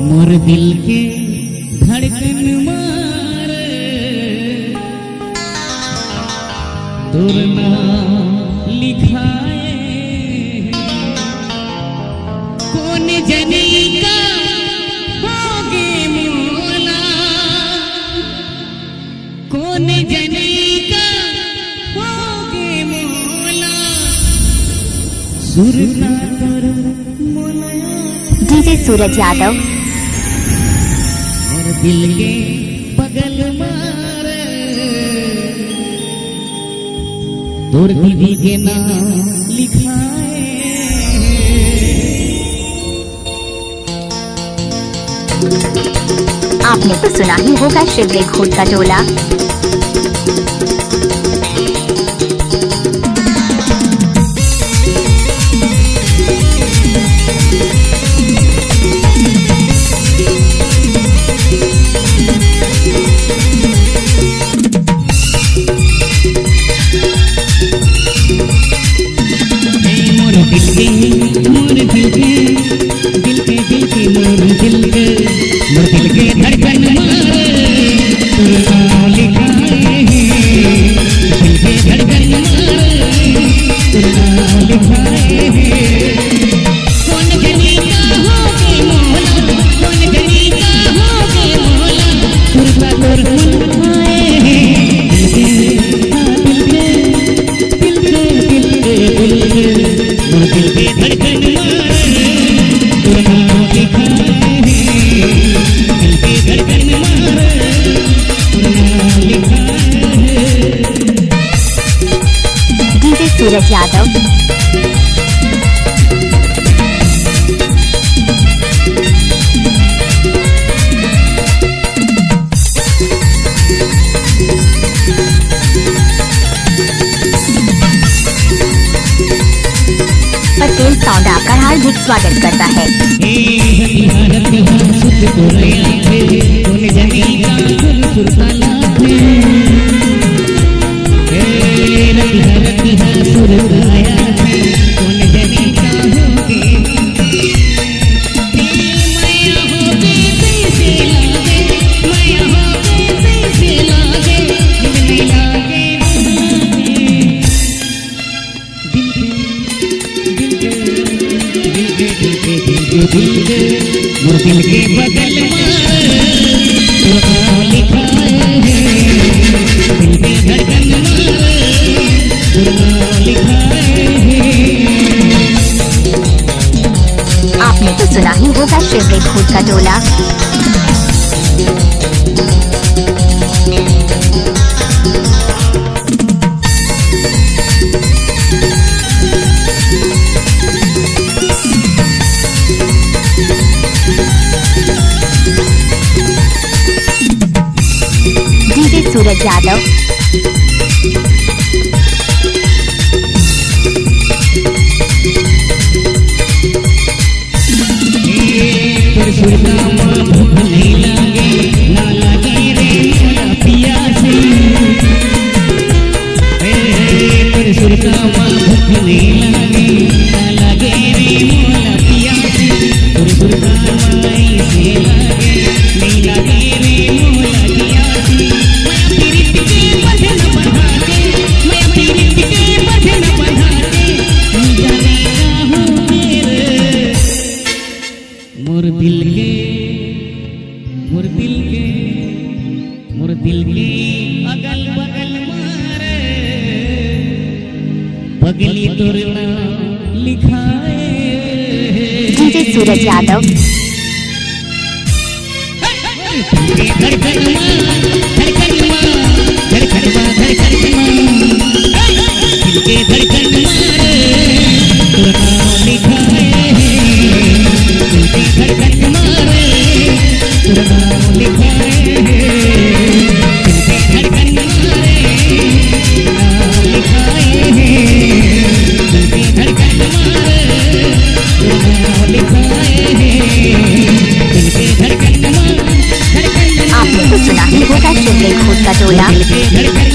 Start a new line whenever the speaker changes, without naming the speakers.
मोर दिल के धड़कन मारे तोर नाम लिखाए कौन जने का होगे मोला कौन जने का होगे मोला सुरता कर मोला
डीजे सूरज यादव
और दिल के बगल मारे तोर दीदी के नाम लिखाए
आपने तो सुना ही होगा शिवले घोट का टोला।
मोर दिल के धड़कन मारे तोर नाम लिखाए दिल के धड़कन मारे तोर नाम लिखाए कौन जनी का होगे मोला कौन जनी का होगे मोला सुरता तोर लिखाए मोर दिल के धड़कन मारे तोर नाम लिखाए दिल के धड़कन मारे तोर नाम लिखाए
डीजे सूरज यादव पटेल साउंड आपका हार्दिक स्वागत करता है।
मोर दिल के बगल मारे तोर नाम लिखाए दिल के धड़कन मारे तोर नाम लिखाए
आपने तो सुना ही होगा शिवले घोट का टोला। डीजे सूरज यादव
तोर सुरता मां भूख नहीं लागे ना लागे रे मोला पियासी तोर सुरता मां भूख नहीं लागे ना लागे रे मोला पियासी तोर सुरता मां ऐसे लागे नहीं लागे रे मोला पियासी मैं पीरित के बंधन बंधा के मैं पीरित के बंधन बंधा के जाने का हूँ मेरे मोर दिल के अगल बगल मारे पगली तोर नाम लिखाए
डीजे सूरज यादव
धड़कन मां धड़कन मां धड़कन मां धड़कन मां दिल के धड़कन मारे तोर नाम लिखाए दिल के धड़कन मारे तोर नाम लिखाए दिल के धड़कन मारे नाम लिखाए दिल के धड़कन मारे तोर नाम लिखाए दिल के धड़कन मारे
आपने तो सुना ही होगा शिवले घोट का टोला।
दिल के धड़कन